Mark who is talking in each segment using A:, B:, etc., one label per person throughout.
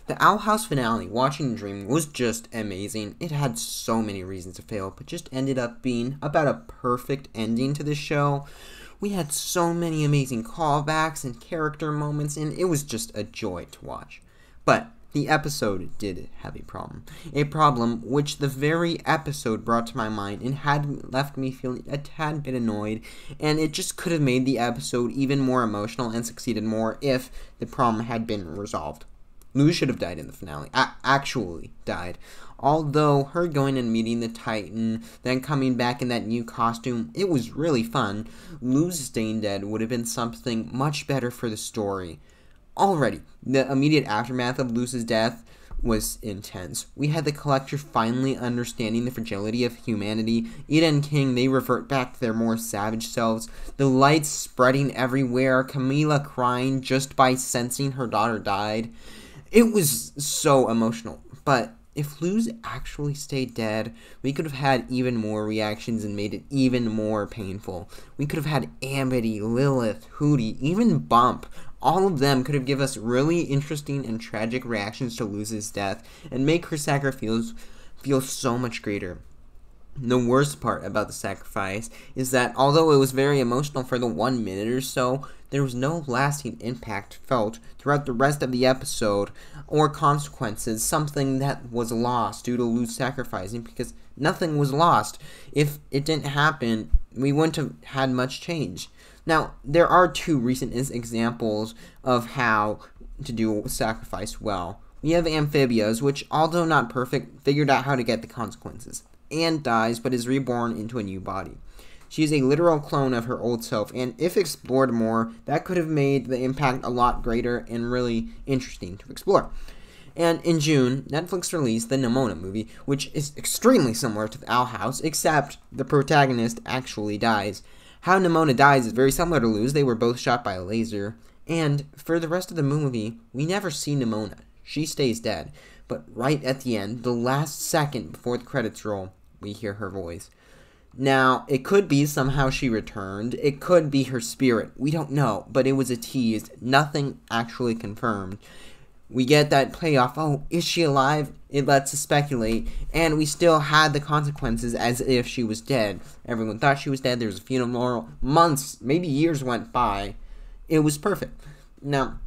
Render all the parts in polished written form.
A: The Owl House finale, Watching the Dream, was just amazing. It had so many reasons to fail, but just ended up being about a perfect ending to the show. We had so many amazing callbacks and character moments, and it was just a joy to watch. But the episode did have a problem. A problem which the very episode brought to my mind and had left me feeling a tad bit annoyed, and it just could have made the episode even more emotional and succeeded more if the problem had been resolved. Luz should have died in the finale. Actually died. Although her going and meeting the Titan, then coming back in that new costume, it was really fun. Luz staying dead would have been something much better for the story. Already, the immediate aftermath of Luz's death was intense. We had the Collector finally understanding the fragility of humanity. Ida and King, they revert back to their more savage selves. The lights spreading everywhere. Camila crying just by sensing her daughter died. It was so emotional, but if Luz actually stayed dead, we could have had even more reactions and made it even more painful. We could have had Amity, Lilith, Hootie, even Bump. All of them could have given us really interesting and tragic reactions to Luz's death and make her sacrifice feel so much greater. The worst part about the sacrifice is that although it was very emotional for the 1 minute or so, there was no lasting impact felt throughout the rest of the episode or consequences, something that was lost due to Luz sacrificing, because nothing was lost. If it didn't happen, we wouldn't have had much change. Now, there are two recent examples of how to do sacrifice well. We have Amphibias, which, although not perfect, figured out how to get the consequences. Anne dies, but is reborn into a new body. She is a literal clone of her old self, and if explored more, that could have made the impact a lot greater and really interesting to explore. And in June, Netflix released the Nimona movie, which is extremely similar to the Owl House, except the protagonist actually dies. How Nimona dies is very similar to Luz. They were both shot by a laser. And for the rest of the movie, we never see Nimona. She stays dead. But right at the end, the last second before the credits roll, we hear her voice. Now, it could be somehow she returned. It could be her spirit. We don't know, but it was a tease. Nothing actually confirmed. We get that payoff. Oh, is she alive? It lets us speculate. And we still had the consequences as if she was dead. Everyone thought she was dead. There was a funeral. Months, maybe years went by. It was perfect. Now,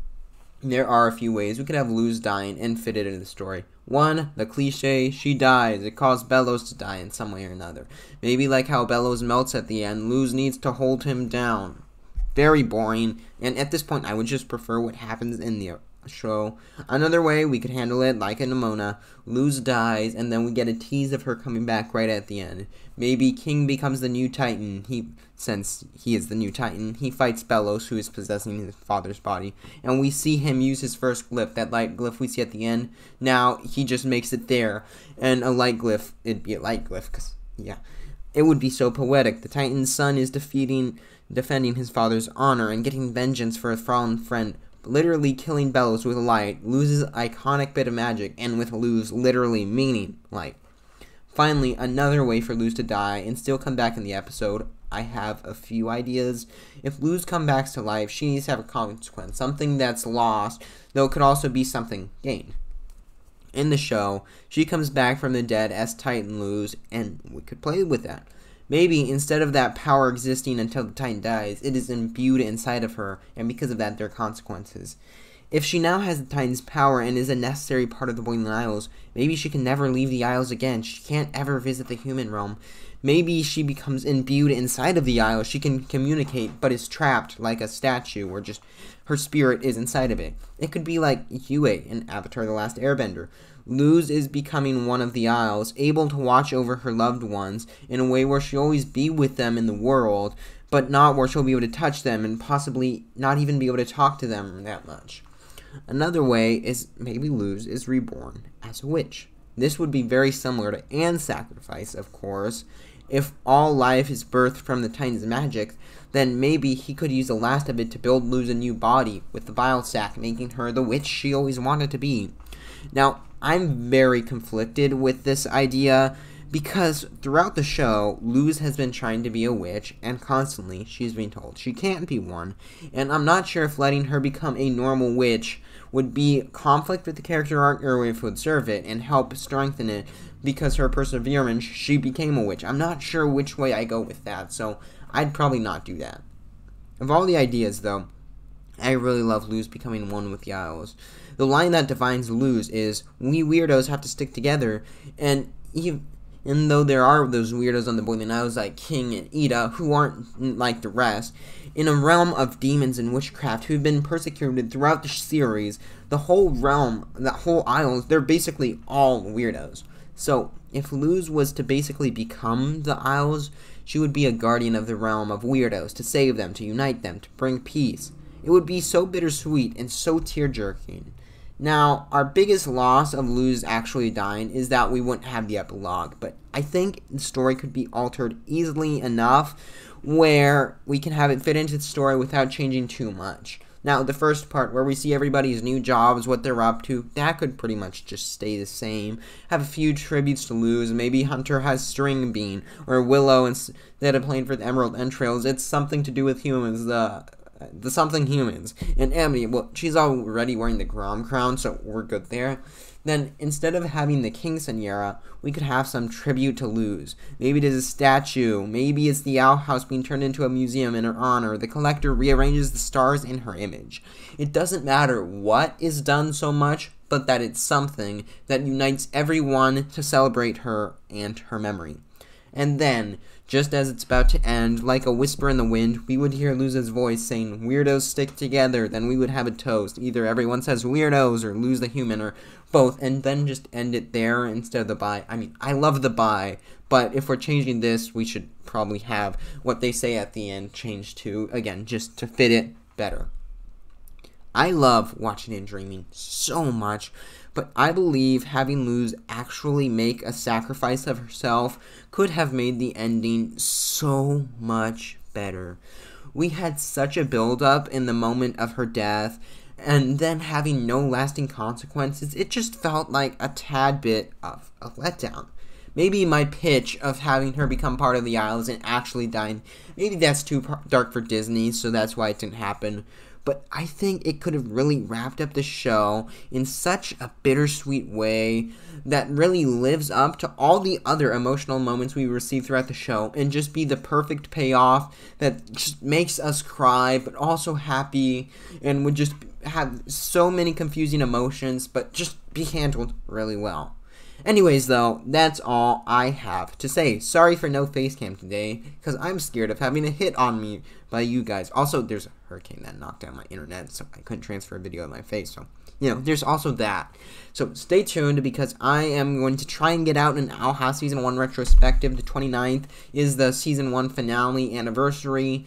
A: there are a few ways we could have Luz dying and fit it into the story. One, the cliche, she dies. It caused Bellows to die in some way or another. Maybe like how Bellows melts at the end, Luz needs to hold him down. Very boring, and at this point I would just prefer what happens in the show. Another way we could handle it, like in Nimona, Luz dies, and then we get a tease of her coming back right at the end. Maybe King becomes the new Titan. Since he is the new Titan, he fights Bellows, who is possessing his father's body, and we see him use his first glyph, that light glyph we see at the end. Now he just makes it there, and a light glyph, it'd be a light glyph, because, yeah, it would be so poetic. The Titan's son is defending his father's honor and getting vengeance for his fallen friend, literally killing Bellows with light, Luz's iconic bit of magic, and with Luz literally meaning light. Finally, another way for Luz to die and still come back in the episode. I have a few ideas. If Luz comes back to life, she needs to have a consequence, something that's lost, though it could also be something gained. In the show, she comes back from the dead as Titan Luz, and we could play with that. Maybe instead of that power existing until the Titan dies, it is imbued inside of her, and because of that, there are consequences. If she now has the Titan's power and is a necessary part of the Boiling Isles, maybe she can never leave the Isles again. She can't ever visit the human realm. Maybe she becomes imbued inside of the Isles. She can communicate, but is trapped like a statue, or just her spirit is inside of it. It could be like Yue in Avatar: The Last Airbender. Luz is becoming one of the Isles, able to watch over her loved ones in a way where she'll always be with them in the world, but not where she'll be able to touch them and possibly not even be able to talk to them that much. Another way is maybe Luz is reborn as a witch. This would be very similar to Anne's sacrifice, of course. If all life is birthed from the Titan's magic, then maybe he could use the last of it to build Luz a new body with the bile sac, making her the witch she always wanted to be. Now, I'm very conflicted with this idea because throughout the show, Luz has been trying to be a witch, and constantly she's being told she can't be one, and I'm not sure if letting her become a normal witch would be conflict with the character arc, or if it would serve it and help strengthen it because her perseverance, she became a witch. I'm not sure which way I go with that, so I'd probably not do that. Of all the ideas, though, I really love Luz becoming one with the Isles. The line that defines Luz is, "We weirdos have to stick together," and though there are those weirdos on the Boiling Isles like King and Ida who aren't like the rest, in a realm of demons and witchcraft who've been persecuted throughout the series, the whole realm, the whole Isles, they're basically all weirdos. So, if Luz was to basically become the Isles, she would be a guardian of the realm of weirdos, to save them, to unite them, to bring peace. It would be so bittersweet and so tear-jerking. Now, our biggest loss of Luz actually dying is that we wouldn't have the epilogue, but I think the story could be altered easily enough where we can have it fit into the story without changing too much. Now, the first part where we see everybody's new jobs, what they're up to, that could pretty much just stay the same. Have a few tributes to Luz. Maybe Hunter has String Bean, or Willow instead of playing for the Emerald Entrails. It's something to do with humans, the something humans. And Amity, well, she's already wearing the Grom crown, so we're good there. Then, instead of having the King Seniera, we could have some tribute to Luz. Maybe it is a statue. Maybe it's the Owl House being turned into a museum in her honor. The Collector rearranges the stars in her image. It doesn't matter what is done so much, but that it's something that unites everyone to celebrate her and her memory. And then, just as it's about to end, like a whisper in the wind, we would hear Luz's voice saying, "Weirdos stick together." Then we would have a toast. Either everyone says weirdos or Luz the human or both, and then just end it there instead of the bye. I mean, I love the bye, but if we're changing this, we should probably have what they say at the end changed to, again, just to fit it better. I love watching and dreaming so much, but I believe having Luz actually make a sacrifice of herself could have made the ending so much better. We had such a build-up in the moment of her death, and then having no lasting consequences, it just felt like a tad bit of a letdown. Maybe my pitch of having her become part of the Isles and actually dying, maybe that's too dark for Disney, so that's why it didn't happen. But I think it could have really wrapped up the show in such a bittersweet way that really lives up to all the other emotional moments we receive throughout the show and just be the perfect payoff that just makes us cry but also happy and would just have so many confusing emotions but just be handled really well. Anyways, though, that's all I have to say. Sorry for no face cam today, because I'm scared of having a hit on me by you guys. Also, there's a hurricane that knocked down my internet, so I couldn't transfer a video of my face, so, there's also that. So, stay tuned, because I am going to try and get out an Owl House Season 1 retrospective. The 29th is the Season 1 finale anniversary,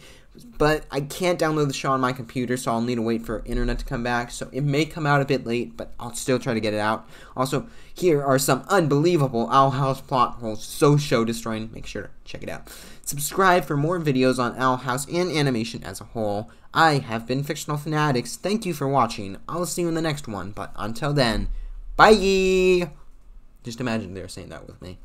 A: but I can't download the show on my computer, so I'll need to wait for internet to come back, so it may come out a bit late, but I'll still try to get it out. Also, here are some unbelievable Owl House plot holes, so show destroying. Make sure to check it out. Subscribe for more videos on Owl House and animation as a whole. I have been Fictional Fanatics. Thank you for watching. I'll see you in the next one, but until then, bye! Just imagine they're saying that with me.